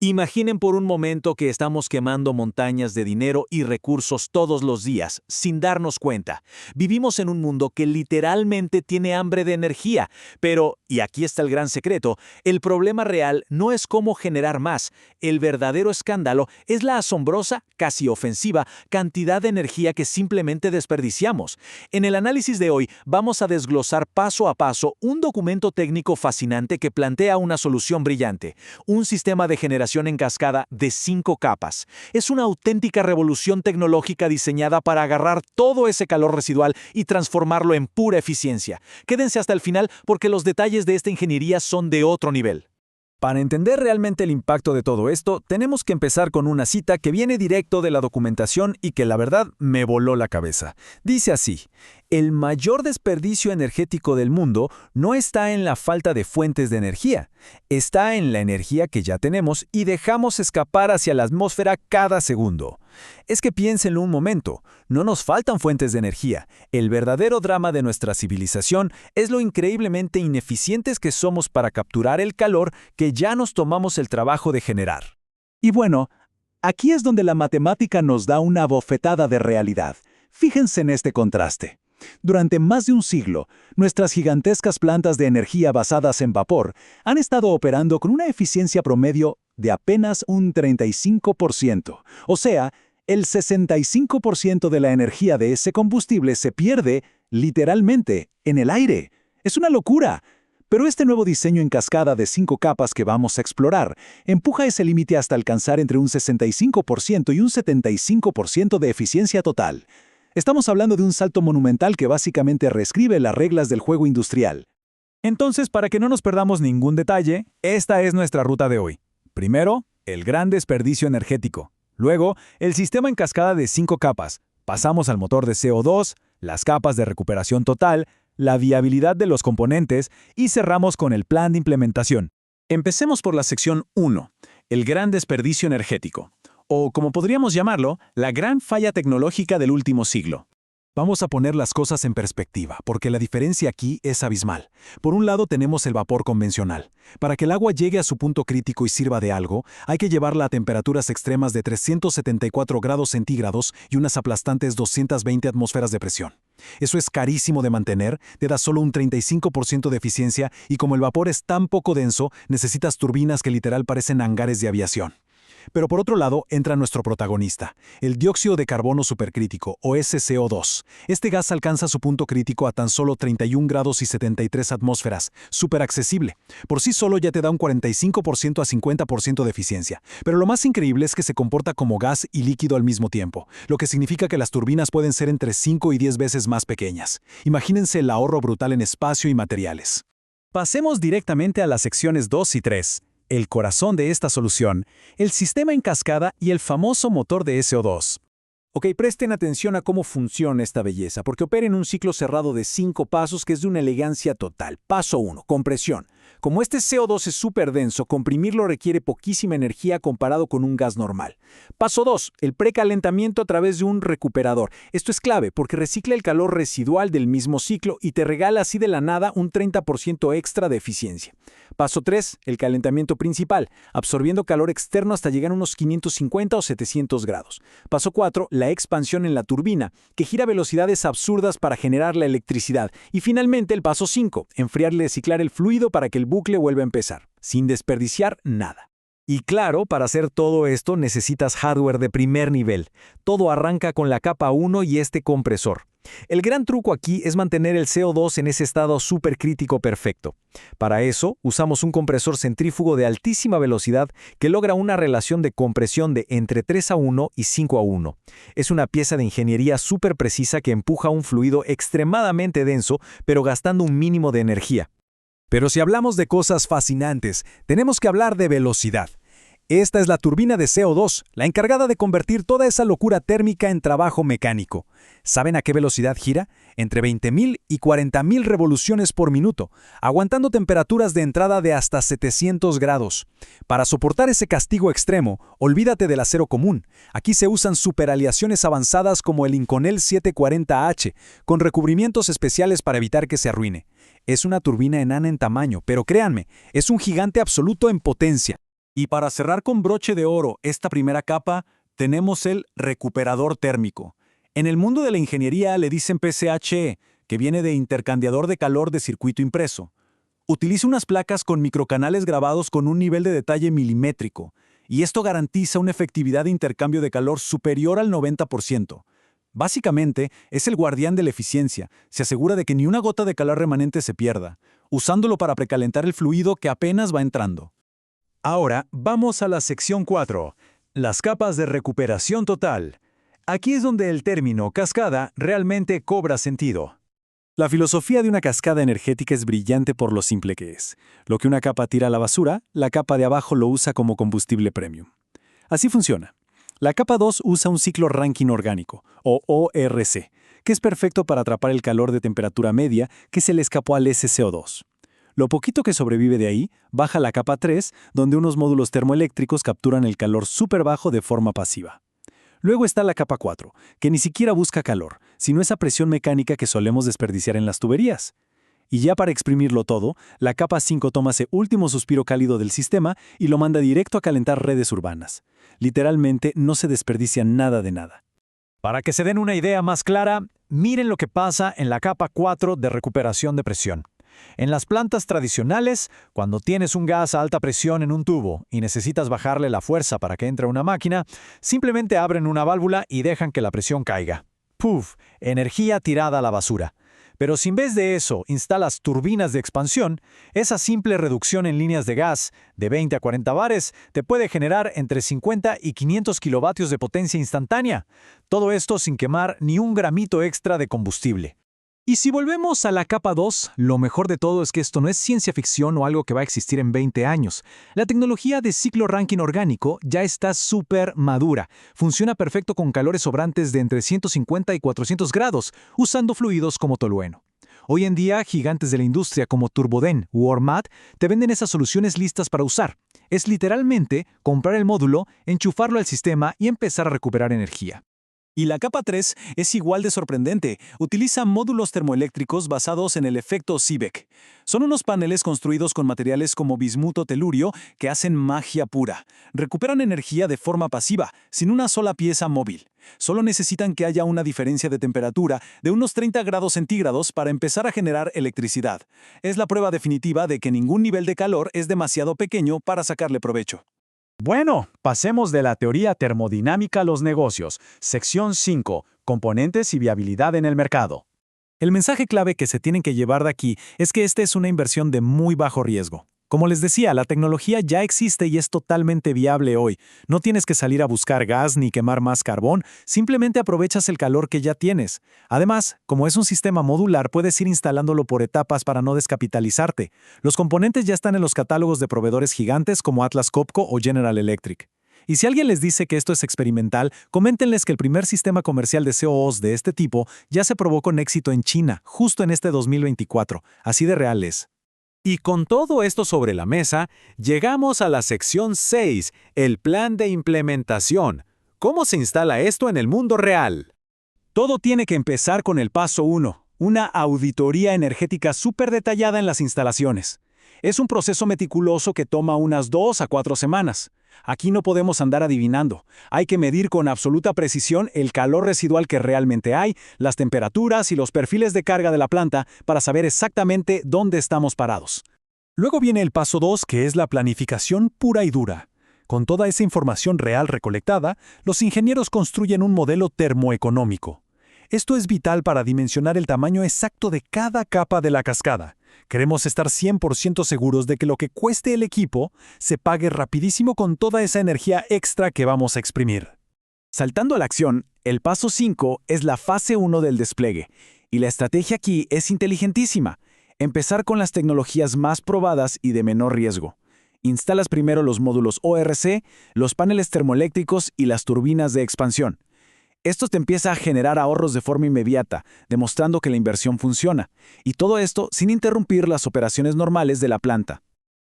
Imaginen por un momento que estamos quemando montañas de dinero y recursos todos los días, sin darnos cuenta. Vivimos en un mundo que literalmente tiene hambre de energía, pero, y aquí está el gran secreto, el problema real no es cómo generar más. El verdadero escándalo es la asombrosa, casi ofensiva, cantidad de energía que simplemente desperdiciamos. En el análisis de hoy vamos a desglosar paso a paso un documento técnico fascinante que plantea una solución brillante, un sistema de generación en cascada de 5 capas. Es una auténtica revolución tecnológica diseñada para agarrar todo ese calor residual y transformarlo en pura eficiencia. Quédense hasta el final porque los detalles de esta ingeniería son de otro nivel. Para entender realmente el impacto de todo esto, tenemos que empezar con una cita que viene directo de la documentación y que la verdad me voló la cabeza. Dice así: el mayor desperdicio energético del mundo no está en la falta de fuentes de energía, está en la energía que ya tenemos y dejamos escapar hacia la atmósfera cada segundo. Es que piénsenlo un momento, no nos faltan fuentes de energía. El verdadero drama de nuestra civilización es lo increíblemente ineficientes que somos para capturar el calor que ya nos tomamos el trabajo de generar. Y bueno, aquí es donde la matemática nos da una bofetada de realidad. Fíjense en este contraste. Durante más de un siglo, nuestras gigantescas plantas de energía basadas en vapor han estado operando con una eficiencia promedio de apenas un 35%. O sea, el 65% de la energía de ese combustible se pierde, literalmente, en el aire. Es una locura. Pero este nuevo diseño en cascada de 5 capas que vamos a explorar empuja ese límite hasta alcanzar entre un 65% y un 75% de eficiencia total. Estamos hablando de un salto monumental que básicamente reescribe las reglas del juego industrial. Entonces, para que no nos perdamos ningún detalle, esta es nuestra ruta de hoy. Primero, el gran desperdicio energético. Luego, el sistema en cascada de 5 capas. Pasamos al motor de CO2, las capas de recuperación total, la viabilidad de los componentes y cerramos con el plan de implementación. Empecemos por la sección 1, el gran desperdicio energético, o como podríamos llamarlo, la gran falla tecnológica del último siglo. Vamos a poner las cosas en perspectiva, porque la diferencia aquí es abismal. Por un lado tenemos el vapor convencional. Para que el agua llegue a su punto crítico y sirva de algo, hay que llevarla a temperaturas extremas de 374 grados centígrados y unas aplastantes 220 atmósferas de presión. Eso es carísimo de mantener, te da solo un 35% de eficiencia y como el vapor es tan poco denso, necesitas turbinas que literal parecen hangares de aviación. Pero por otro lado entra nuestro protagonista, el dióxido de carbono supercrítico, o SCO2. Este gas alcanza su punto crítico a tan solo 31 grados y 73 atmósferas, súper accesible. Por sí solo ya te da un 45% a 50% de eficiencia. Pero lo más increíble es que se comporta como gas y líquido al mismo tiempo, lo que significa que las turbinas pueden ser entre 5 y 10 veces más pequeñas. Imagínense el ahorro brutal en espacio y materiales. Pasemos directamente a las secciones 2 y 3. El corazón de esta solución, el sistema en cascada y el famoso motor de SO2. Ok, presten atención a cómo funciona esta belleza, porque opera en un ciclo cerrado de 5 pasos que es de una elegancia total. Paso 1, compresión. Como este CO2 es súper denso, comprimirlo requiere poquísima energía comparado con un gas normal. Paso 2, el precalentamiento a través de un recuperador. Esto es clave porque recicla el calor residual del mismo ciclo y te regala así de la nada un 30% extra de eficiencia. Paso 3, el calentamiento principal, absorbiendo calor externo hasta llegar a unos 550 o 700 grados. Paso 4, la expansión en la turbina, que gira a velocidades absurdas para generar la electricidad. Y finalmente el paso 5, enfriar y reciclar el fluido para que el bucle vuelva a empezar, sin desperdiciar nada. Y claro, para hacer todo esto necesitas hardware de primer nivel. Todo arranca con la capa 1 y este compresor. El gran truco aquí es mantener el CO2 en ese estado supercrítico perfecto. Para eso, usamos un compresor centrífugo de altísima velocidad que logra una relación de compresión de entre 3:1 y 5:1. Es una pieza de ingeniería súper precisa que empuja un fluido extremadamente denso, pero gastando un mínimo de energía. Pero si hablamos de cosas fascinantes, tenemos que hablar de velocidad. Esta es la turbina de CO2, la encargada de convertir toda esa locura térmica en trabajo mecánico. ¿Saben a qué velocidad gira? Entre 20.000 y 40.000 revoluciones por minuto, aguantando temperaturas de entrada de hasta 700 grados. Para soportar ese castigo extremo, olvídate del acero común. Aquí se usan superaleaciones avanzadas como el Inconel 740H, con recubrimientos especiales para evitar que se arruine. Es una turbina enana en tamaño, pero créanme, es un gigante absoluto en potencia. Y para cerrar con broche de oro esta primera capa, tenemos el recuperador térmico. En el mundo de la ingeniería le dicen PCHE, que viene de intercambiador de calor de circuito impreso. Utiliza unas placas con microcanales grabados con un nivel de detalle milimétrico, y esto garantiza una efectividad de intercambio de calor superior al 90%. Básicamente, es el guardián de la eficiencia, se asegura de que ni una gota de calor remanente se pierda, usándolo para precalentar el fluido que apenas va entrando. Ahora vamos a la sección 4, las capas de recuperación total. Aquí es donde el término cascada realmente cobra sentido. La filosofía de una cascada energética es brillante por lo simple que es. Lo que una capa tira a la basura, la capa de abajo lo usa como combustible premium. Así funciona. La capa 2 usa un ciclo Rankine orgánico, o ORC, que es perfecto para atrapar el calor de temperatura media que se le escapó al SCO2. Lo poquito que sobrevive de ahí baja a la capa 3, donde unos módulos termoeléctricos capturan el calor súper bajo de forma pasiva. Luego está la capa 4, que ni siquiera busca calor, sino esa presión mecánica que solemos desperdiciar en las tuberías. Y ya para exprimirlo todo, la capa 5 toma ese último suspiro cálido del sistema y lo manda directo a calentar redes urbanas. Literalmente no se desperdicia nada de nada. Para que se den una idea más clara, miren lo que pasa en la capa 4 de recuperación de presión. En las plantas tradicionales, cuando tienes un gas a alta presión en un tubo y necesitas bajarle la fuerza para que entre una máquina, simplemente abren una válvula y dejan que la presión caiga. ¡Puf! Energía tirada a la basura. Pero si en vez de eso instalas turbinas de expansión, esa simple reducción en líneas de gas, de 20 a 40 bares, te puede generar entre 50 y 500 kilovatios de potencia instantánea. Todo esto sin quemar ni un gramito extra de combustible. Y si volvemos a la capa 2, lo mejor de todo es que esto no es ciencia ficción o algo que va a existir en 20 años. La tecnología de ciclo Rankine orgánico ya está súper madura. Funciona perfecto con calores sobrantes de entre 150 y 400 grados, usando fluidos como tolueno. Hoy en día, gigantes de la industria como Turboden u Ormat te venden esas soluciones listas para usar. Es literalmente comprar el módulo, enchufarlo al sistema y empezar a recuperar energía. Y la capa 3 es igual de sorprendente. Utiliza módulos termoeléctricos basados en el efecto Seebeck. Son unos paneles construidos con materiales como bismuto telurio que hacen magia pura. Recuperan energía de forma pasiva, sin una sola pieza móvil. Solo necesitan que haya una diferencia de temperatura de unos 30 grados centígrados para empezar a generar electricidad. Es la prueba definitiva de que ningún nivel de calor es demasiado pequeño para sacarle provecho. Bueno, pasemos de la teoría termodinámica a los negocios. Sección 5. Componentes y viabilidad en el mercado. El mensaje clave que se tienen que llevar de aquí es que esta es una inversión de muy bajo riesgo. Como les decía, la tecnología ya existe y es totalmente viable hoy. No tienes que salir a buscar gas ni quemar más carbón, simplemente aprovechas el calor que ya tienes. Además, como es un sistema modular, puedes ir instalándolo por etapas para no descapitalizarte. Los componentes ya están en los catálogos de proveedores gigantes como Atlas Copco o General Electric. Y si alguien les dice que esto es experimental, coméntenles que el primer sistema comercial de COOs de este tipo ya se probó con éxito en China, justo en este 2024. Así de real es. Y con todo esto sobre la mesa, llegamos a la sección 6, el plan de implementación. ¿Cómo se instala esto en el mundo real? Todo tiene que empezar con el paso 1, una auditoría energética súper detallada en las instalaciones. Es un proceso meticuloso que toma unas 2 a 4 semanas. Aquí no podemos andar adivinando. Hay que medir con absoluta precisión el calor residual que realmente hay, las temperaturas y los perfiles de carga de la planta para saber exactamente dónde estamos parados. Luego viene el paso 2, que es la planificación pura y dura. Con toda esa información real recolectada, los ingenieros construyen un modelo termoeconómico. Esto es vital para dimensionar el tamaño exacto de cada capa de la cascada. Queremos estar 100% seguros de que lo que cueste el equipo se pague rapidísimo con toda esa energía extra que vamos a exprimir. Saltando a la acción, el paso 5 es la fase 1 del despliegue, y la estrategia aquí es inteligentísima. Empezar con las tecnologías más probadas y de menor riesgo. Instalas primero los módulos ORC, los paneles termoeléctricos y las turbinas de expansión. Esto te empieza a generar ahorros de forma inmediata, demostrando que la inversión funciona, y todo esto sin interrumpir las operaciones normales de la planta.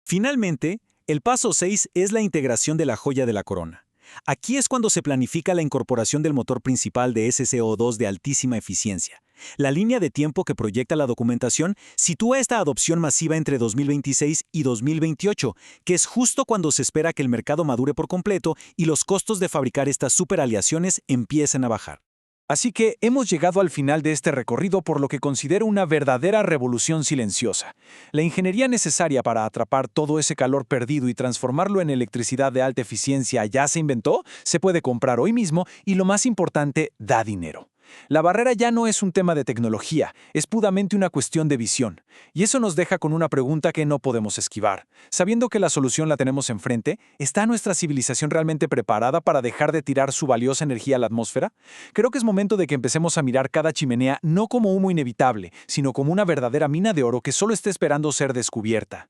Finalmente, el paso 6 es la integración de la joya de la corona. Aquí es cuando se planifica la incorporación del motor principal de SCO2 de altísima eficiencia. La línea de tiempo que proyecta la documentación sitúa esta adopción masiva entre 2026 y 2028, que es justo cuando se espera que el mercado madure por completo y los costos de fabricar estas superaleaciones empiecen a bajar. Así que hemos llegado al final de este recorrido por lo que considero una verdadera revolución silenciosa. La ingeniería necesaria para atrapar todo ese calor perdido y transformarlo en electricidad de alta eficiencia ya se inventó, se puede comprar hoy mismo y, lo más importante, da dinero. La barrera ya no es un tema de tecnología, es puramente una cuestión de visión. Y eso nos deja con una pregunta que no podemos esquivar. Sabiendo que la solución la tenemos enfrente, ¿está nuestra civilización realmente preparada para dejar de tirar su valiosa energía a la atmósfera? Creo que es momento de que empecemos a mirar cada chimenea no como humo inevitable, sino como una verdadera mina de oro que solo está esperando ser descubierta.